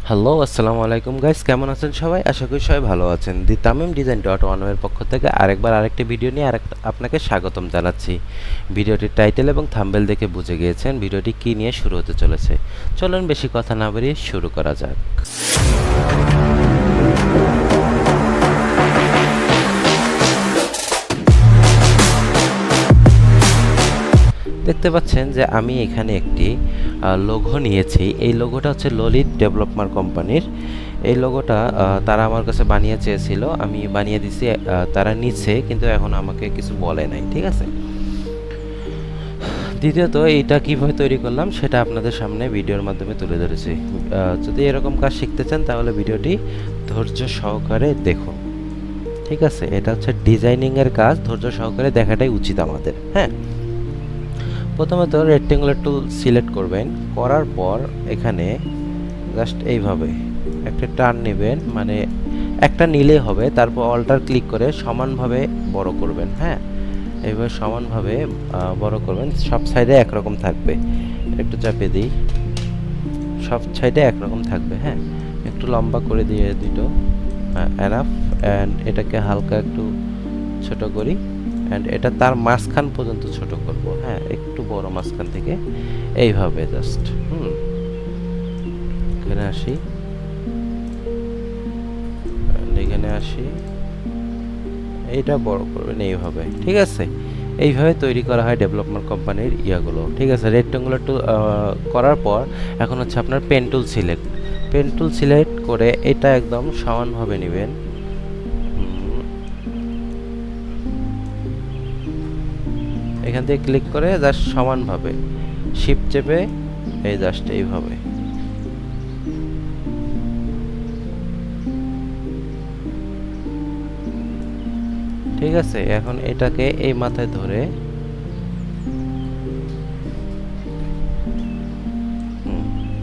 Hello, আসসালামু আলাইকুম guys, কেমন আছেন সবাই? আশা করি সবাই ভালো আছেন। দি তামিম ডিজাইন ডট ওয়ানের পক্ষ থেকে আরেকটি ভিডিও নিয়ে আপনাকে স্বাগতম জানাচ্ছি। ভিডিওটির টাইটেল এবং থাম্বনেল দেখে বুঝে গিয়েছেন ভিডিওটি কী নিয়ে শুরু হতে চলেছে। চলুন বেশি কথা না বাড়িয়ে শুরু করা যাক। দেখতে পাচ্ছেন যে আমি এখানে একটি লোগো নিয়েছি। এই লোগোটা হচ্ছে ললিত ডেভেলপমেন্ট কোম্পানির। এই লোগোটা তারা আমার কাছে বানিয়ে চেয়েছিল, আমি বানিয়ে দিছি। তারা নিচ্ছে, কিন্তু এখন আমাকে কিছু বলে নাই, ঠিক আছে। দ্বিতীয়ত এইটা কীভাবে তৈরি করলাম সেটা আপনাদের সামনে ভিডিওর মাধ্যমে তুলে ধরেছি। যদি এরকম কাজ শিখতে চান তাহলে ভিডিওটি ধৈর্য সহকারে দেখুন, ঠিক আছে। এটা হচ্ছে ডিজাইনিংয়ের কাজ, ধৈর্য সহকারে দেখাটাই উচিত আমাদের। হ্যাঁ, প্রথমত রেক্টেঙ্গুলার টুল সিলেক্ট করবেন, করার পর এখানে জাস্ট এইভাবে একটা টার্ন নেবেন, মানে একটা নিলেই হবে। তারপর অল্টার ক্লিক করে সমানভাবে বড় করবেন। হ্যাঁ, এইভাবে সমানভাবে বড় করবেন, সব সাইডে একরকম থাকবে। একটু চাপে দিই, সব সাইডে একরকম থাকবে। হ্যাঁ, একটু লম্বা করে দিয়ে দুটো এনাফ। অ্যান্ড এটাকে হালকা একটু ছোট করি, অ্যান্ড এটা তার মাঝখান পর্যন্ত ছোট করব। হ্যাঁ, একটু বড় মাঝখান থেকে এইভাবে জাস্ট এখানে আসি, এখানে আসি, এইটা বড় করবেন এইভাবে, ঠিক আছে। এইভাবে তৈরি করা হয় ডেভেলপমেন্ট কোম্পানির ইয়াগুলো, ঠিক আছে। রেক্টেঙ্গুলার টুল করার পর এখন হচ্ছে আপনার পেন টুল সিলেক্ট করে এটা একদম সমানভাবে নেবেন। এখান থেকে ক্লিক করে জাস্ট সমানভাবে শিফট চেপে এই জাস্ট এইভাবে, ঠিক আছে। এখন এটাকে এই মাথায় ধরে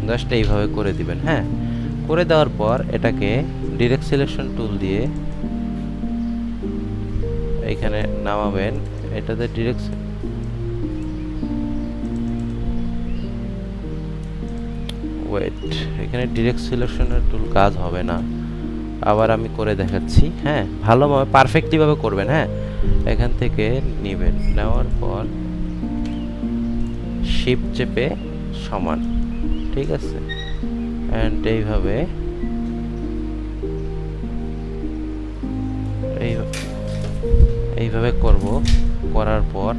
জাস্ট এইভাবে করে দিবেন। হ্যাঁ, করে দেওয়ার পর এটাকে ডিরেক্ট সিলেকশন টুল দিয়ে এখানে নামাবেন। এটাতে ডিরেক্ট এখানে ডিরেক্ট সিলেকশনের টুল কাজ হবে না, আবার আমি করে দেখাচ্ছি। হ্যাঁ, ভালোভাবে পারফেক্টলিভাবে করবেন। হ্যাঁ, এখান থেকে নেবেন, নেওয়ার পর শিফট চেপে সমান, ঠিক আছে। অ্যান্ড এইভাবে এইভাবে করব। করার পর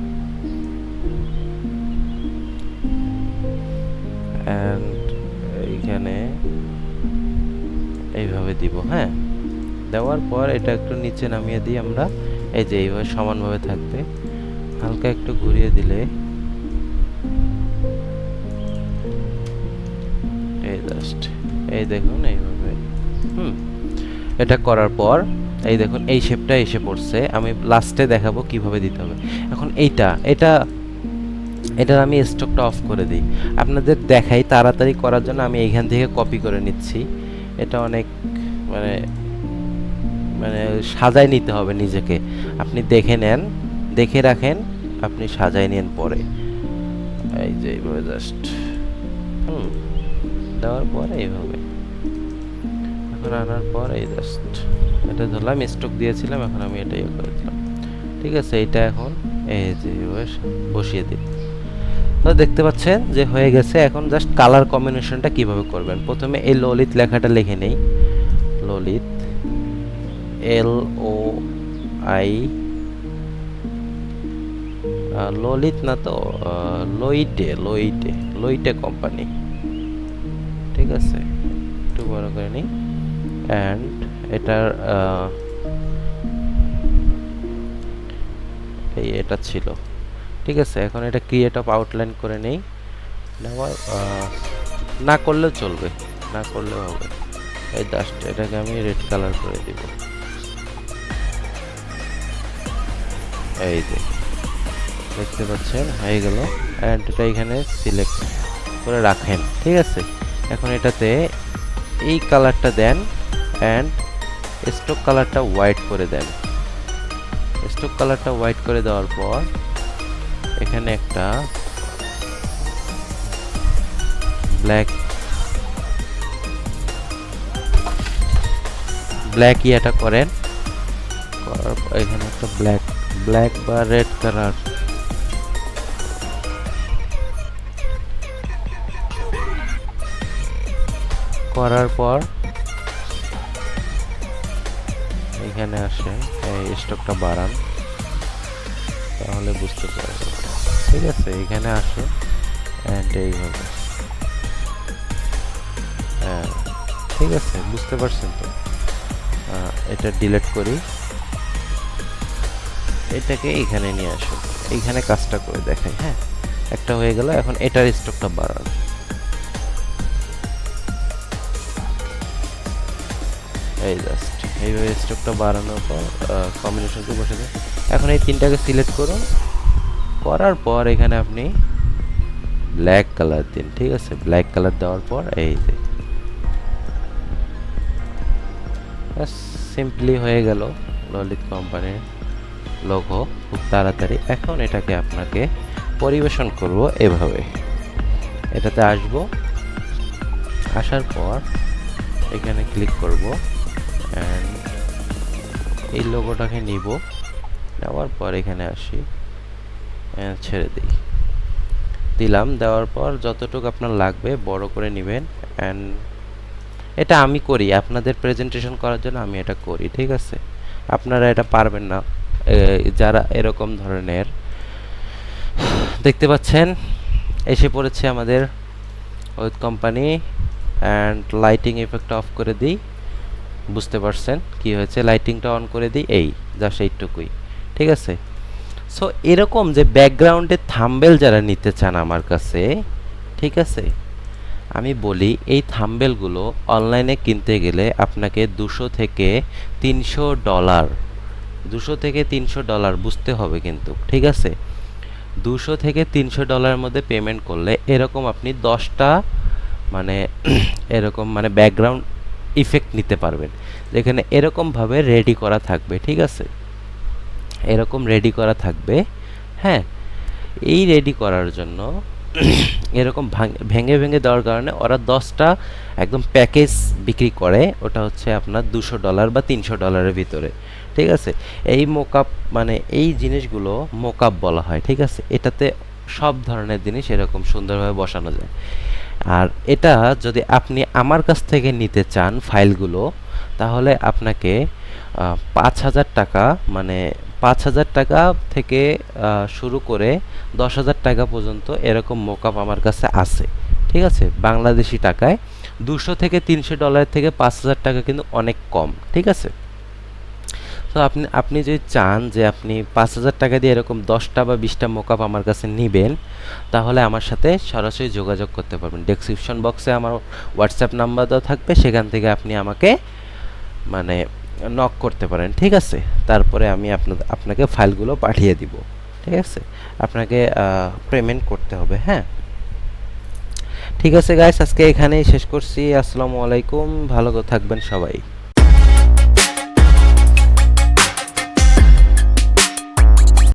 অ্যান্ড এইখানে এইভাবে দিব। হ্যাঁ, দেওয়ার পর এটা একটু নিচে নামিয়ে দিই আমরা। এই যে এইভাবে সমানভাবে থাকবে, হালকা একটু ঘুরিয়ে দিলে এই জাস্ট এই দেখুন এইভাবে। এটা করার পর এই দেখুন এই শেপটা এসে পড়ছে। আমি লাস্টে দেখাবো কিভাবে দিতে হবে। এখন এটার আমি স্টকটা অফ করে দিই, আপনাদের দেখাই তাড়াতাড়ি করার জন্য। আমি এইখান থেকে কপি করে নিচ্ছি। এটা অনেক মানে মানে সাজায় নিতে হবে নিজেকে। আপনি দেখে নেন, দেখে রাখেন, আপনি সাজায় নেন পরে। এই যে এইভাবে জাস্ট দেওয়ার পর এইভাবে এখন আনার পর এই জাস্ট এটা ধরলাম, স্টক দিয়েছিলাম, এখন আমি এটা ইয়ে করে দিলাম, ঠিক আছে। এটা এখন এই যে বসিয়ে দিই। তো দেখতে পাচ্ছেন যে হয়ে গেছে। এখন জাস্ট কালার কম্বিনেশনটা কিভাবে করবেন, প্রথমে এই ললিত লেখাটা লিখে নেই। ললিত, LOI, ললিত না তো, লইটে কোম্পানি, ঠিক আছে। একটু বড় করে নিই। অ্যান্ড এটার এটা ছিল, ঠিক আছে। এখন এটা ক্রিয়েট অফ আউটলাইন করে নেই। নেওয়ার না করলেও চলবে, না করলেও হবে। এই জাস্ট এটাকে আমি রেড কালার করে দিব। এই যে দেখতে পাচ্ছেন হয়ে গেল। অ্যান্ড এটা এখানে সিলেক্ট করে রাখেন, ঠিক আছে। এখন এটাতে এই কালারটা দেন, অ্যান্ড স্টক কালারটা হোয়াইট করে দেন। স্টক কালারটা হোয়াইট করে দেওয়ার পর এখানে একটা ব্ল্যাক ব্ল্যাক ইয়াটা করেন, করার এখানে একটা ব্ল্যাক বা রেড কালার করার পর এখানে আসে এই স্টকটা বাড়ান, তাহলে বুঝতে পারবেন। ঠিক আছে, এখানে আসে এন্ড এইভাবে, হ্যাঁ ঠিক আছে, বুঝতে পারছেন তো। এটা ডিলিট করি, এটাকে এখানে নিয়ে আসুন, এইখানে কাজটা করে দেখাই। হ্যাঁ, একটা হয়ে গেল, এখন এটার স্টকটা বাড়ান। এই জাস্ট এইভাবে স্টকটা বাড়ানোর পর কম্বিনেশনকে বসে দেন। এখন এই তিনটাকে সিলেক্ট করুন, করার পর এখানে আপনি ব্ল্যাক কালার দিন। ঠিক আছে, ব্ল্যাক কালার দেওয়ার পর এই যে সিম্পলি হয়ে গেল ললিত কোম্পানির লোগো খুব তাড়াতাড়ি। এখন এটাকে আপনাকে পরিবেশন করব এভাবে, এটাতে আসব, আসার পর এখানে ক্লিক করব অ্যান্ড এই লোগোটাকে নিব, নেওয়ার পর এখানে আসি, ছেড়ে দিই, দিলাম। দেওয়ার পর যতটুকু আপনার লাগবে বড় করে নেবেন অ্যান্ড এটা আমি করি আপনাদের প্রেজেন্টেশন করার জন্য, আমি এটা করি। ঠিক আছে, আপনারা এটা পারবেন না যারা এরকম ধরনের। দেখতে পাচ্ছেন এসে পড়েছে আমাদের ওই company and lighting effect of করে দিই। বুঝতে পারছেন কি হয়েছে, লাইটিংটা অন করে দিই, এই জাস্ট এইটুকুই। ঠিক আছে, সো এরকম যে ব্যাকগ্রাউন্ডে থাম্বেল যারা নিতে চান আমার কাছে, ঠিক আছে, আমি বলি এই থাম্বেলগুলো অনলাইনে কিনতে গেলে আপনাকে $200 বুঝতে হবে কিন্তু। ঠিক আছে, $200 মধ্যে পেমেন্ট করলে এরকম আপনি 10টা মানে এরকম মানে ব্যাকগ্রাউন্ড ইফেক্ট নিতে পারবেন, যেখানে এরকমভাবে রেডি করা থাকবে। ঠিক আছে, এরকম রেডি করা থাকবে। হ্যাঁ, এই রেডি করার জন্য এরকম ভেঙে ভেঙে দেওয়ার কারণে ওরা 10টা একদম প্যাকেজ বিক্রি করে, ওটা হচ্ছে আপনার $200 বা $300 ভিতরে। ঠিক আছে, এই মোকআপ মানে এই জিনিসগুলো মোকআপ বলা হয়। ঠিক আছে, এটাতে সব ধরনের জিনিস এরকম সুন্দরভাবে বসানো যায়। আর এটা যদি আপনি আমার কাছ থেকে নিতে চান ফাইলগুলো, তাহলে আপনাকে 5,000 টাকা মানে 5,000 টাকা থেকে শুরু করে 10,000 টাকা পর্যন্ত এরকম মোকআপ আমার কাছে আছে। ঠিক আছে, বাংলাদেশি টাকায় $200 থেকে $300 থেকে 5,000 টাকা কিন্তু অনেক কম। ঠিক আছে, তো আপনি যদি চান যে আপনি 5,000 টাকা দিয়ে এরকম 10টা বা 20টা মোকআপ আমার কাছে নেবেন, তাহলে আমার সাথে সরাসরি যোগাযোগ করতে পারবেন। ডেসক্রিপশন বক্সে আমার হোয়াটসঅ্যাপ নাম্বার দেওয়া থাকবে, সেখান থেকে আপনি আমাকে মানে নক করতে পারেন। ঠিক আছে, তারপরে আমি আপনাকে ফাইলগুলো পাঠিয়ে দিব। ঠিক আছে, আপনাকে পেমেন্ট করতে হবে। হ্যাঁ, ঠিক আছে গাইস, আজকে এখানেই শেষ করছি। আসসালামু আলাইকুম, ভালো থাকবেন সবাই।